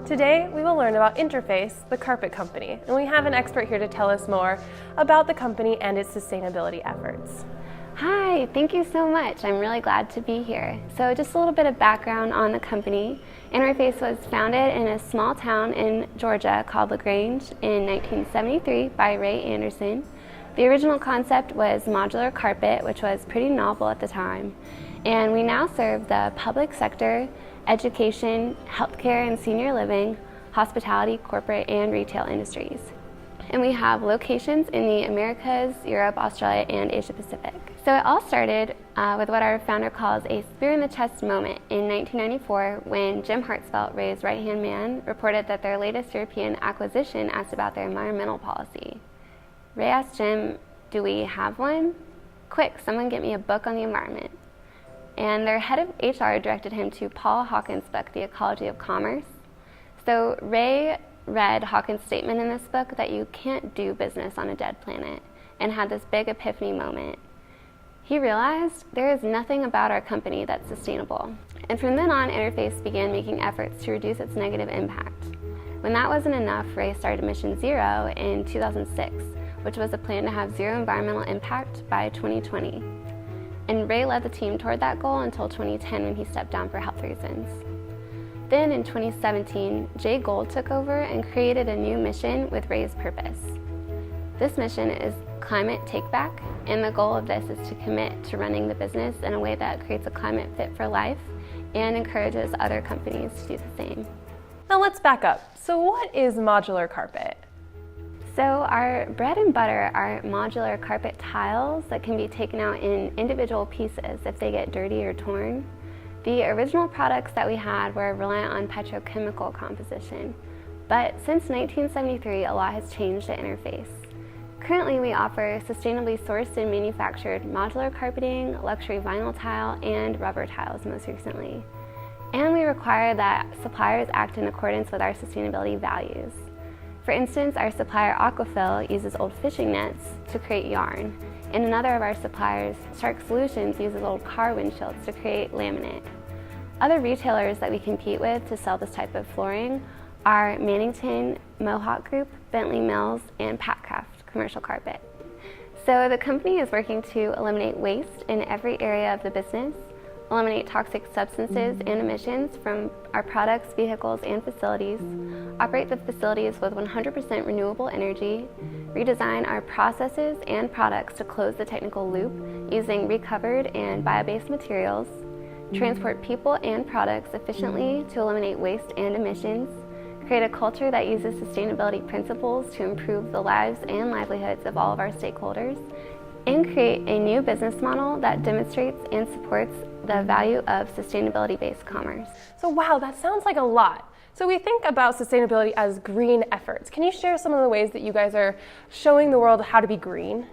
Today, we will learn about Interface, the carpet company, and we have an expert here to tell us more about the company and its sustainability efforts. Hi, thank you so much. I'm really glad to be here. So just a little bit of background on the company. Interface was founded in a small town in Georgia called LaGrange in 1973 by Ray Anderson. The original concept was modular carpet, which was pretty novel at the time. And we now serve the public sector, education, healthcare and senior living, hospitality, corporate, and retail industries. And we have locations in the Americas, Europe, Australia, and Asia Pacific. So it all started with what our founder calls a spear in the chest moment in 1994 when Jim Hartzfeld, Ray's right-hand man, reported that their latest European acquisition asked about their environmental policy. Ray asked Jim, "Do we have one? Quick, someone get me a book on the environment." And their head of HR directed him to Paul Hawkins' book, The Ecology of Commerce. So Ray read Hawkins' statement in this book that you can't do business on a dead planet and had this big epiphany moment. He realized there is nothing about our company that's sustainable. And from then on, Interface began making efforts to reduce its negative impact. When that wasn't enough, Ray started Mission Zero in 2006, which was a plan to have zero environmental impact by 2020. And Ray led the team toward that goal until 2010 when he stepped down for health reasons. Then in 2017, Jay Gould took over and created a new mission with Ray's purpose. This mission is Climate Takeback, and the goal of this is to commit to running the business in a way that creates a climate fit for life and encourages other companies to do the same. Now let's back up. So what is modular carpet? So our bread and butter are modular carpet tiles that can be taken out in individual pieces if they get dirty or torn. The original products that we had were reliant on petrochemical composition, but since 1973 a lot has changed at Interface. Currently we offer sustainably sourced and manufactured modular carpeting, luxury vinyl tile, and rubber tiles most recently. And we require that suppliers act in accordance with our sustainability values. For instance, our supplier Aquafil uses old fishing nets to create yarn, and another of our suppliers, Shark Solutions, uses old car windshields to create laminate. Other retailers that we compete with to sell this type of flooring are Mannington, Mohawk Group, Bentley Mills, and Patcraft Commercial Carpet. So the company is working to eliminate waste in every area of the business, eliminate toxic substances and emissions from our products, vehicles, and facilities, operate the facilities with 100% renewable energy, redesign our processes and products to close the technical loop using recovered and bio-based materials, transport people and products efficiently to eliminate waste and emissions, create a culture that uses sustainability principles to improve the lives and livelihoods of all of our stakeholders, and create a new business model that demonstrates and supports the value of sustainability-based commerce. So wow, that sounds like a lot. So we think about sustainability as green efforts. Can you share some of the ways that you guys are showing the world how to be green?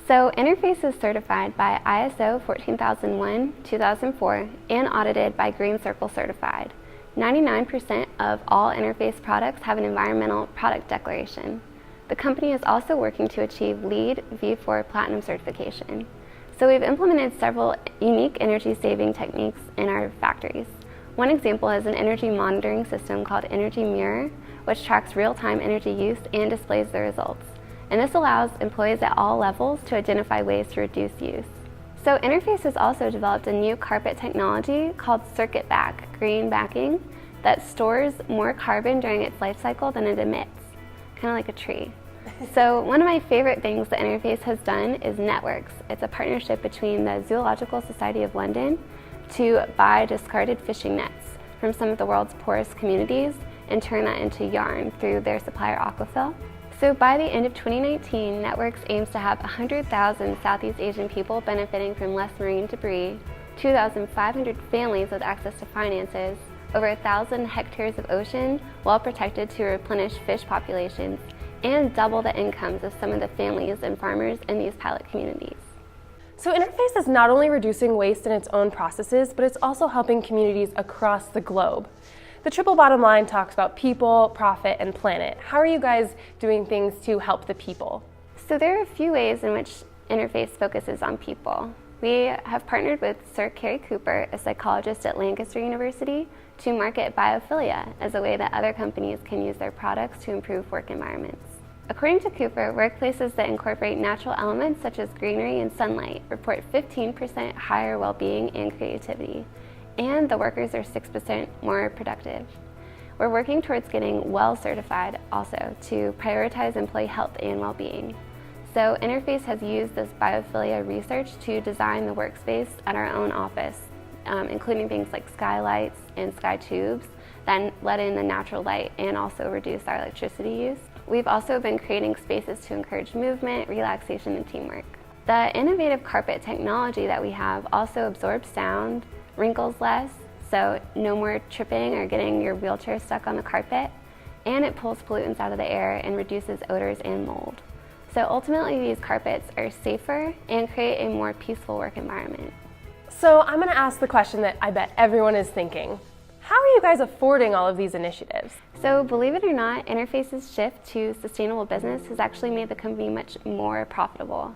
So Interface is certified by ISO 14001:2004 and audited by Green Circle Certified. 99% of all Interface products have an environmental product declaration. The company is also working to achieve LEED v4 Platinum certification. So we've implemented several unique energy-saving techniques in our factories. One example is an energy monitoring system called Energy Mirror, which tracks real-time energy use and displays the results. And this allows employees at all levels to identify ways to reduce use. So Interface has also developed a new carpet technology called Circuit Back green backing that stores more carbon during its life cycle than it emits, kind of like a tree. So one of my favorite things that Interface has done is Networks. It's a partnership between the Zoological Society of London to buy discarded fishing nets from some of the world's poorest communities and turn that into yarn through their supplier Aquafil. So by the end of 2019, Networks aims to have 100,000 Southeast Asian people benefiting from less marine debris, 2,500 families with access to finances, over 1,000 hectares of ocean well protected to replenish fish populations, and double the incomes of some of the families and farmers in these pilot communities. So Interface is not only reducing waste in its own processes, but it's also helping communities across the globe. The triple bottom line talks about people, profit, and planet. How are you guys doing things to help the people? So there are a few ways in which Interface focuses on people. We have partnered with Sir Cary Cooper, a psychologist at Lancaster University, to market biophilia as a way that other companies can use their products to improve work environments. According to Cooper, workplaces that incorporate natural elements such as greenery and sunlight report 15% higher well-being and creativity, and the workers are 6% more productive. We're working towards getting WELL certified also to prioritize employee health and well-being. So Interface has used this biophilia research to design the workspace at our own office, including things like skylights and sky tubes that let in the natural light and also reduce our electricity use. We've also been creating spaces to encourage movement, relaxation, and teamwork. The innovative carpet technology that we have also absorbs sound, wrinkles less, so no more tripping or getting your wheelchair stuck on the carpet, and it pulls pollutants out of the air and reduces odors and mold. So ultimately, these carpets are safer and create a more peaceful work environment. So I'm going to ask the question that I bet everyone is thinking. How are you guys affording all of these initiatives? So believe it or not, Interface's shift to sustainable business has actually made the company much more profitable.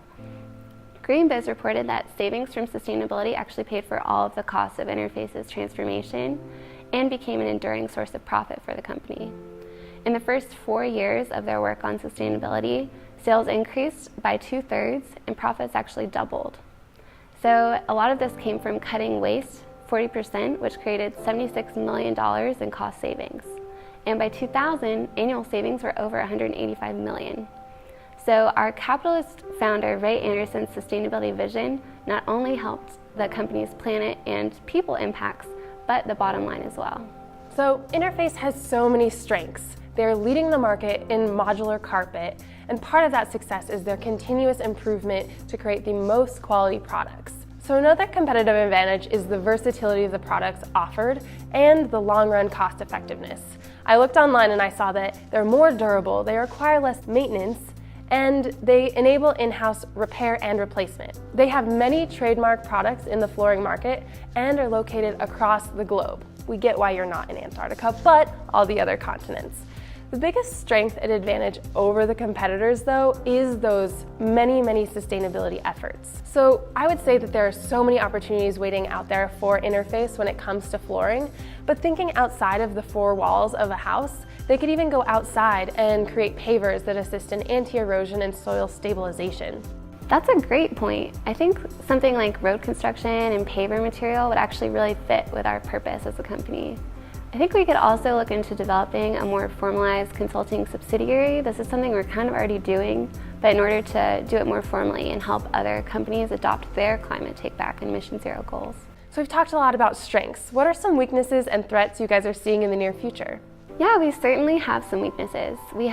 GreenBiz reported that savings from sustainability actually paid for all of the costs of Interface's transformation and became an enduring source of profit for the company. In the first 4 years of their work on sustainability, sales increased by 2/3 and profits actually doubled. So a lot of this came from cutting waste 40%, which created $76 million in cost savings. And by 2000, annual savings were over $185 million. So our capitalist founder, Ray Anderson's sustainability vision not only helped the company's planet and people impacts, but the bottom line as well. So Interface has so many strengths. They're leading the market in modular carpet, and part of that success is their continuous improvement to create the most quality products. So another competitive advantage is the versatility of the products offered and the long-run cost effectiveness. I looked online and I saw that they're more durable, they require less maintenance, and they enable in-house repair and replacement. They have many trademark products in the flooring market and are located across the globe. We get why you're not in Antarctica, but all the other continents. The biggest strength and advantage over the competitors, though, is those many sustainability efforts. So I would say that there are so many opportunities waiting out there for Interface when it comes to flooring, but thinking outside of the four walls of a house, they could even go outside and create pavers that assist in anti-erosion and soil stabilization. That's a great point. I think something like road construction and paver material would actually really fit with our purpose as a company. I think we could also look into developing a more formalized consulting subsidiary. This is something we're kind of already doing, but in order to do it more formally and help other companies adopt their climate take-back and Mission Zero goals. So we've talked a lot about strengths. What are some weaknesses and threats you guys are seeing in the near future? Yeah, we certainly have some weaknesses. We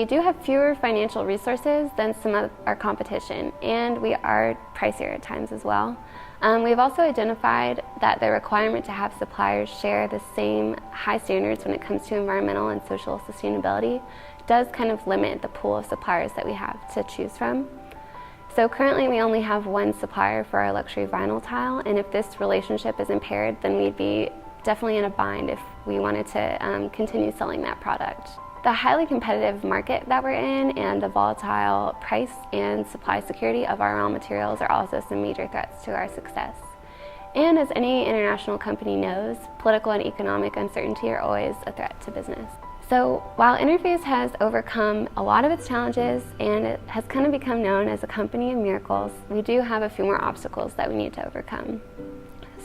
do have fewer financial resources than some of our competition, and we are pricier at times as well. We've also identified that the requirement to have suppliers share the same high standards when it comes to environmental and social sustainability does kind of limit the pool of suppliers that we have to choose from. So currently we only have one supplier for our luxury vinyl tile, and if this relationship is impaired, then we'd be definitely in a bind if we wanted to continue selling that product. The highly competitive market that we're in and the volatile price and supply security of our raw materials are also some major threats to our success. And as any international company knows, political and economic uncertainty are always a threat to business. So while Interface has overcome a lot of its challenges and it has kind of become known as a company of miracles, we do have a few more obstacles that we need to overcome.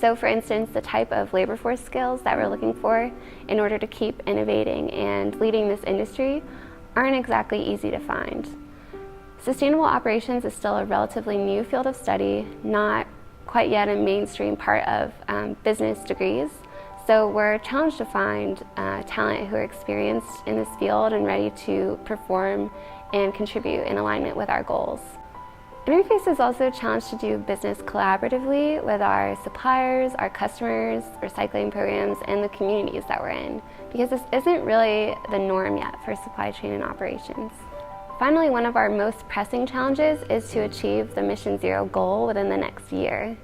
So for instance, the type of labor force skills that we're looking for in order to keep innovating and leading this industry aren't exactly easy to find. Sustainable operations is still a relatively new field of study, not quite yet a mainstream part of business degrees. So we're challenged to find talent who are experienced in this field and ready to perform and contribute in alignment with our goals. Interface is also challenged to do business collaboratively with our suppliers, our customers, recycling programs, and the communities that we're in, because this isn't really the norm yet for supply chain and operations. Finally, one of our most pressing challenges is to achieve the Mission Zero goal within the next year.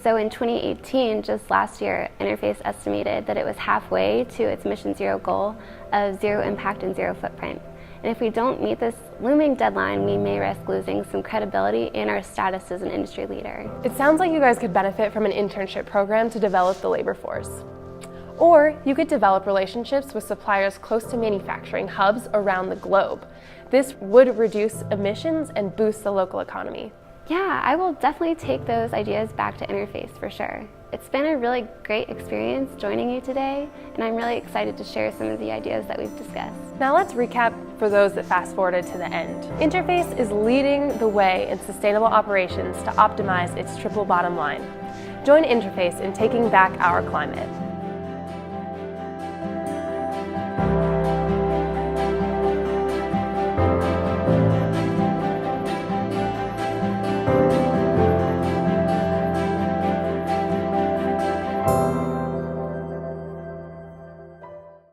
So in 2018, just last year, Interface estimated that it was halfway to its Mission Zero goal of zero impact and zero footprint. And if we don't meet this looming deadline, we may risk losing some credibility in our status as an industry leader. It sounds like you guys could benefit from an internship program to develop the labor force. Or you could develop relationships with suppliers close to manufacturing hubs around the globe. This would reduce emissions and boost the local economy. Yeah, I will definitely take those ideas back to Interface for sure. It's been a really great experience joining you today, and I'm really excited to share some of the ideas that we've discussed. Now let's recap for those that fast forwarded to the end. Interface is leading the way in sustainable operations to optimize its triple bottom line. Join Interface in taking back our climate.